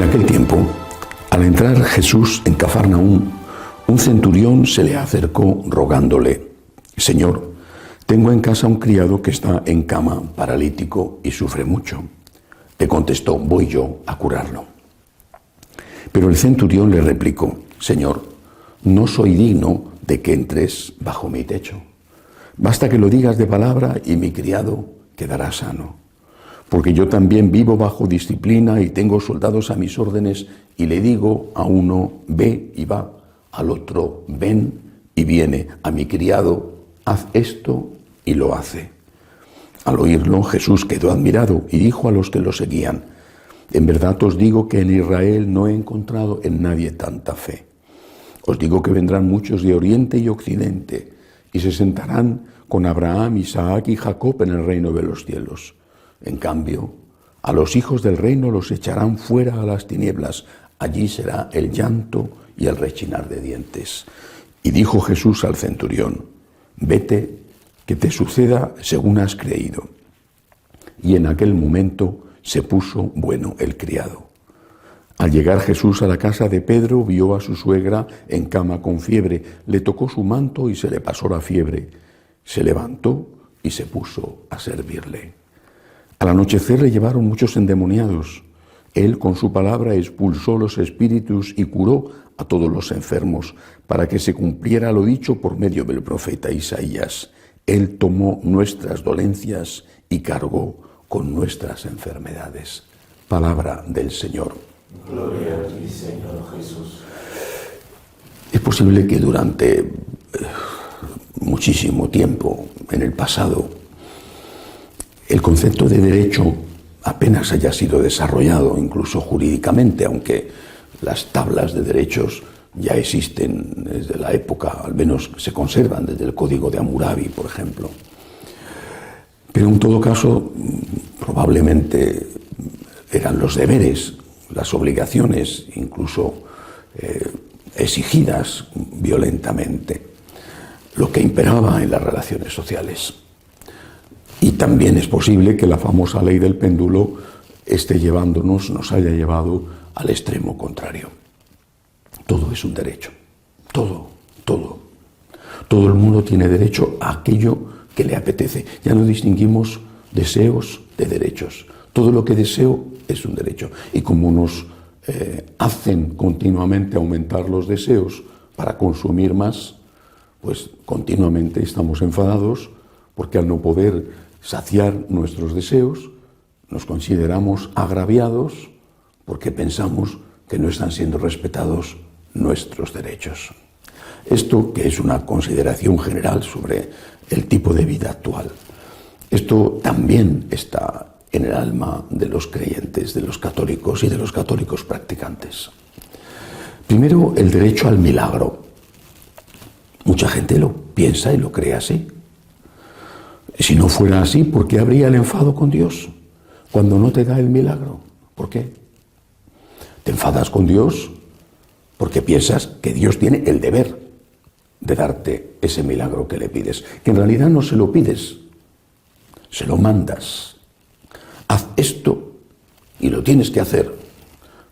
En aquel tiempo, al entrar Jesús en Cafarnaúm, un centurión se le acercó rogándole: Señor, tengo en casa un criado que está en cama, paralítico y sufre mucho. Le contestó: voy yo a curarlo. Pero el centurión le replicó: Señor, no soy digno de que entres bajo mi techo. Basta que lo digas de palabra y mi criado quedará sano. Porque yo también vivo bajo disciplina y tengo soldados a mis órdenes, y le digo a uno: ve y va, al otro: ven y viene, a mi criado: haz esto y lo hace. Al oírlo, Jesús quedó admirado y dijo a los que lo seguían: en verdad os digo que en Israel no he encontrado en nadie tanta fe. Os digo que vendrán muchos de oriente y occidente y se sentarán con Abraham, Isaac y Jacob en el reino de los cielos. En cambio, a los hijos del reino los echarán fuera a las tinieblas. Allí será el llanto y el rechinar de dientes. Y dijo Jesús al centurión: vete, que te suceda según has creído. Y en aquel momento se puso bueno el criado. Al llegar Jesús a la casa de Pedro, vio a su suegra en cama con fiebre. Le tocó su manto y se le pasó la fiebre. Se levantó y se puso a servirle. Al anochecer le llevaron muchos endemoniados. Él con su palabra expulsó los espíritus y curó a todos los enfermos, para que se cumpliera lo dicho por medio del profeta Isaías. Él tomó nuestras dolencias y cargó con nuestras enfermedades. Palabra del Señor. Gloria a ti, Señor Jesús. Es posible que durante muchísimo tiempo en el pasado el concepto de derecho apenas haya sido desarrollado, incluso jurídicamente, aunque las tablas de derechos ya existen desde la época, al menos se conservan desde el Código de Hammurabi, por ejemplo. Pero en todo caso, probablemente eran los deberes, las obligaciones, incluso exigidas violentamente, lo que imperaba en las relaciones sociales. Y también es posible que la famosa ley del péndulo nos haya llevado al extremo contrario. Todo es un derecho. Todo. Todo el mundo tiene derecho a aquello que le apetece. Ya no distinguimos deseos de derechos. Todo lo que deseo es un derecho. Y como nos hacen continuamente aumentar los deseos para consumir más, pues continuamente estamos enfadados porque al no poder saciar nuestros deseos, nos consideramos agraviados porque pensamos que no están siendo respetados nuestros derechos. Esto, que es una consideración general sobre el tipo de vida actual, esto también está en el alma de los creyentes, de los católicos y de los católicos practicantes. Primero, el derecho al milagro. Mucha gente lo piensa y lo cree así. Si no fuera así, ¿por qué habría el enfado con Dios cuando no te da el milagro? ¿Por qué? Te enfadas con Dios porque piensas que Dios tiene el deber de darte ese milagro que le pides, que en realidad no se lo pides, se lo mandas. Haz esto y lo tienes que hacer,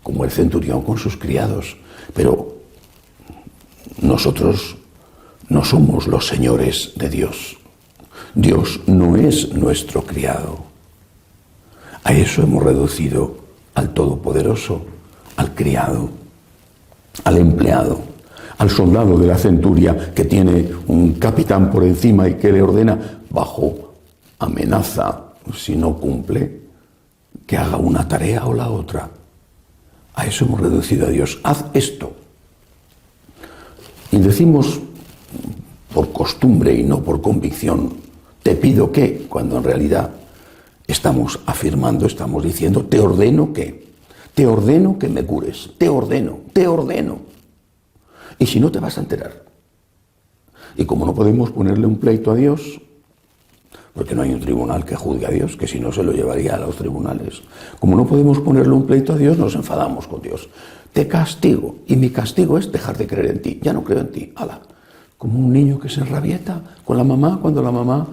como el centurión con sus criados. Pero nosotros no somos los señores de Dios. Dios no es nuestro criado. A eso hemos reducido al Todopoderoso, al criado, al empleado, al soldado de la centuria que tiene un capitán por encima y que le ordena bajo amenaza, si no cumple, que haga una tarea o la otra. A eso hemos reducido a Dios. Haz esto. Y decimos por costumbre y no por convicción: te pido que, cuando en realidad estamos afirmando, estamos diciendo: te ordeno que me cures, te ordeno. Y si no, te vas a enterar. Y como no podemos ponerle un pleito a Dios, porque no hay un tribunal que juzgue a Dios, que si no se lo llevaría a los tribunales, como no podemos ponerle un pleito a Dios, nos enfadamos con Dios. Te castigo, y mi castigo es dejar de creer en ti. Ya no creo en ti, hala. Como un niño que se enrabieta con la mamá cuando la mamá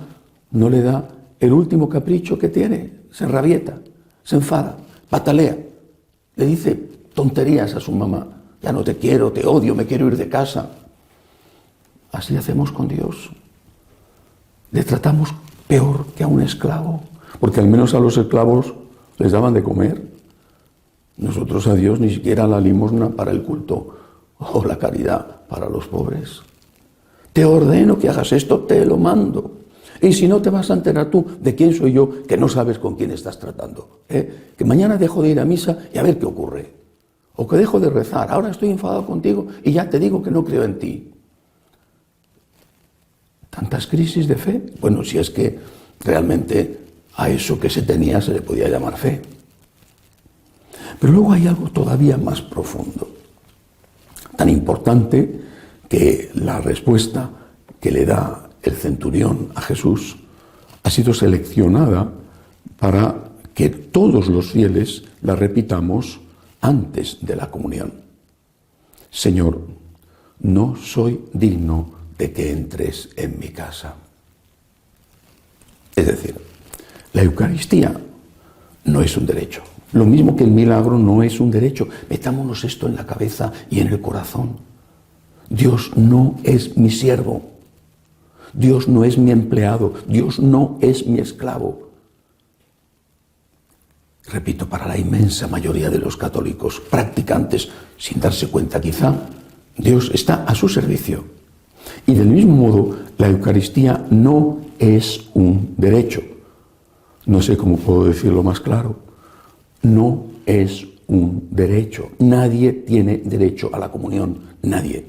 no le da el último capricho que tiene, se enrabieta, se enfada, patalea. Le dice tonterías a su mamá. Ya no te quiero, te odio, me quiero ir de casa. Así hacemos con Dios. Le tratamos peor que a un esclavo, porque al menos a los esclavos les daban de comer. Nosotros a Dios ni siquiera la limosna para el culto o la caridad para los pobres. Te ordeno que hagas esto, te lo mando. Y si no, te vas a enterar tú de quién soy yo, que no sabes con quién estás tratando. Que mañana dejo de ir a misa y a ver qué ocurre. O que dejo de rezar, ahora estoy enfadado contigo y ya te digo que no creo en ti. ¿Tantas crisis de fe? Bueno, si es que realmente a eso que se tenía se le podía llamar fe. Pero luego hay algo todavía más profundo, tan importante que la respuesta que le da el centurión a Jesús ha sido seleccionada para que todos los fieles la repitamos antes de la comunión. Señor, no soy digno de que entres en mi casa. Es decir, la Eucaristía no es un derecho. Lo mismo que el milagro no es un derecho. Metámonos esto en la cabeza y en el corazón. Dios no es mi siervo. Dios no es mi empleado. Dios no es mi esclavo. Repito, para la inmensa mayoría de los católicos practicantes, sin darse cuenta quizá, Dios está a su servicio. Y del mismo modo, la Eucaristía no es un derecho. No sé cómo puedo decirlo más claro. No es un derecho. Nadie tiene derecho a la comunión. Nadie.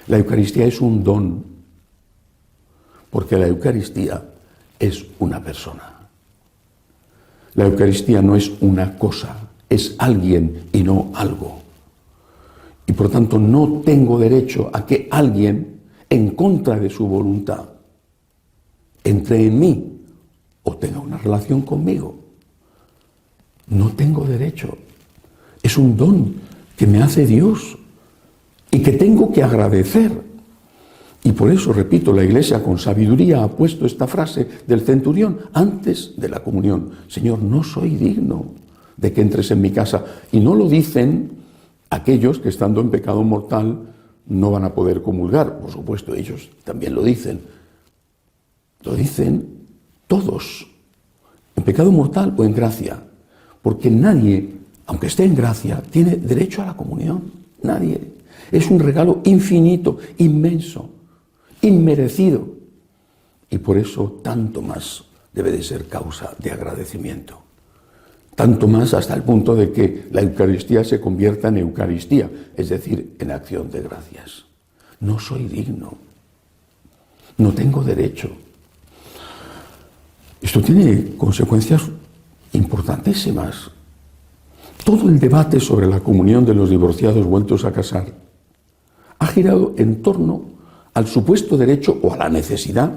La Eucaristía es un don. Porque la Eucaristía es una persona. La Eucaristía no es una cosa, es alguien y no algo. Y por tanto no tengo derecho a que alguien, en contra de su voluntad, entre en mí o tenga una relación conmigo. No tengo derecho. Es un don que me hace Dios y que tengo que agradecer. Y por eso, repito, la Iglesia con sabiduría ha puesto esta frase del centurión antes de la comunión. Señor, no soy digno de que entres en mi casa. Y no lo dicen aquellos que estando en pecado mortal no van a poder comulgar. Por supuesto, ellos también lo dicen. Lo dicen todos, en pecado mortal o en gracia. Porque nadie, aunque esté en gracia, tiene derecho a la comunión. Nadie. Es un regalo infinito, inmenso, inmerecido. Y por eso tanto más debe de ser causa de agradecimiento. Tanto más hasta el punto de que la Eucaristía se convierta en Eucaristía, es decir, en acción de gracias. No soy digno. No tengo derecho. Esto tiene consecuencias importantísimas. Todo el debate sobre la comunión de los divorciados vueltos a casar ha girado en torno al supuesto derecho o a la necesidad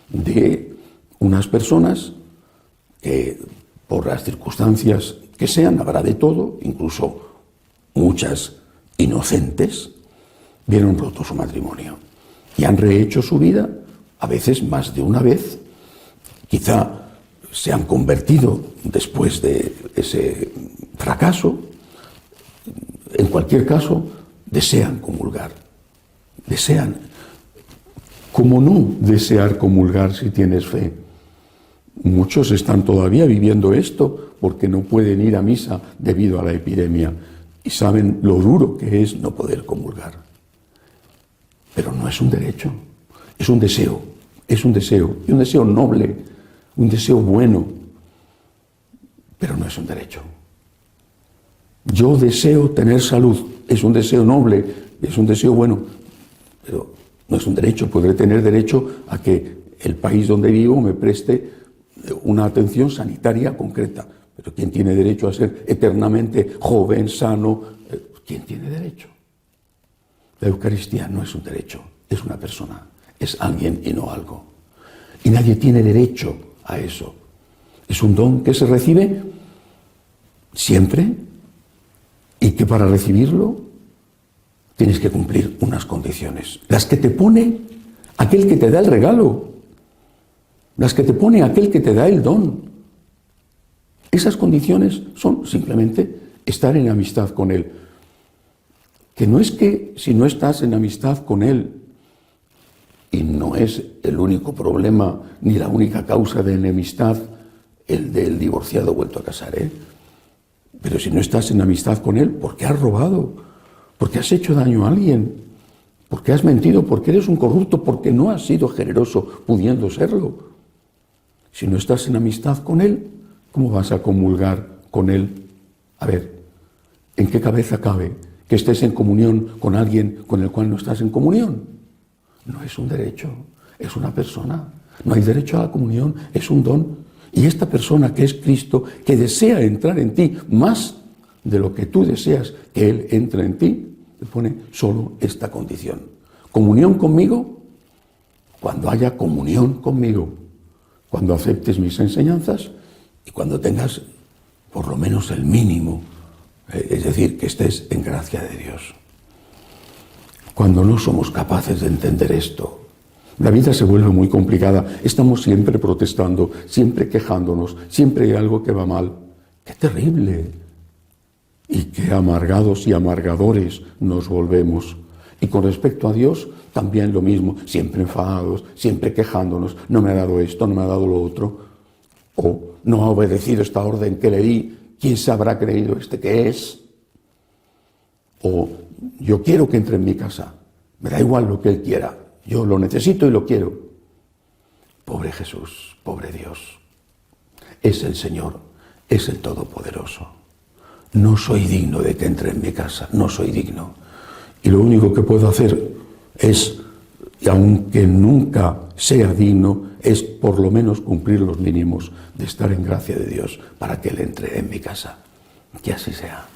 de unas personas que, por las circunstancias que sean, habrá de todo, incluso muchas inocentes, vieron roto su matrimonio y han rehecho su vida, a veces más de una vez. Quizá se han convertido después de ese fracaso. En cualquier caso, desean comulgar. Desean. ¿Cómo no desear comulgar si tienes fe? Muchos están todavía viviendo esto porque no pueden ir a misa debido a la epidemia y saben lo duro que es no poder comulgar. Pero no es un derecho, es un deseo, y un deseo noble, un deseo bueno, pero no es un derecho. Yo deseo tener salud, es un deseo noble, es un deseo bueno, pero no es un derecho. Podré tener derecho a que el país donde vivo me preste una atención sanitaria concreta, pero ¿quién tiene derecho a ser eternamente joven, sano? ¿Quién tiene derecho? La Eucaristía no es un derecho, es una persona, es alguien y no algo. Y nadie tiene derecho a eso. Es un don que se recibe siempre y que para recibirlo tienes que cumplir unas condiciones. Las que te pone aquel que te da el regalo, las que te pone aquel que te da el don. Esas condiciones son simplemente estar en amistad con Él. Que no es que si no estás en amistad con Él, y no es el único problema ni la única causa de enemistad el del divorciado vuelto a casar, pero si no estás en amistad con Él, porque has robado, porque has hecho daño a alguien, porque has mentido, porque eres un corrupto, porque no has sido generoso pudiendo serlo. Si no estás en amistad con Él, ¿cómo vas a comulgar con Él? A ver, ¿en qué cabeza cabe que estés en comunión con alguien con el cual no estás en comunión? No es un derecho, es una persona. No hay derecho a la comunión, es un don. Y esta persona que es Cristo, que desea entrar en ti más de lo que tú deseas que Él entre en ti, te pone solo esta condición. Comunión conmigo cuando haya comunión conmigo, cuando aceptes mis enseñanzas y cuando tengas por lo menos el mínimo, es decir, que estés en gracia de Dios. Cuando no somos capaces de entender esto, la vida se vuelve muy complicada. Estamos siempre protestando, siempre quejándonos, siempre hay algo que va mal. ¡Qué terrible! Y qué amargados y amargadores nos volvemos. Y con respecto a Dios, también lo mismo, siempre enfadados, siempre quejándonos. No me ha dado esto, no me ha dado lo otro. O no ha obedecido esta orden que le di. ¿Quién se habrá creído este que es? O yo quiero que entre en mi casa. Me da igual lo que Él quiera. Yo lo necesito y lo quiero. Pobre Jesús, pobre Dios. Es el Señor, es el Todopoderoso. No soy digno de que entre en mi casa, no soy digno. Y lo único que puedo hacer es, y aunque nunca sea digno, es por lo menos cumplir los mínimos de estar en gracia de Dios para que Él entre en mi casa. Que así sea.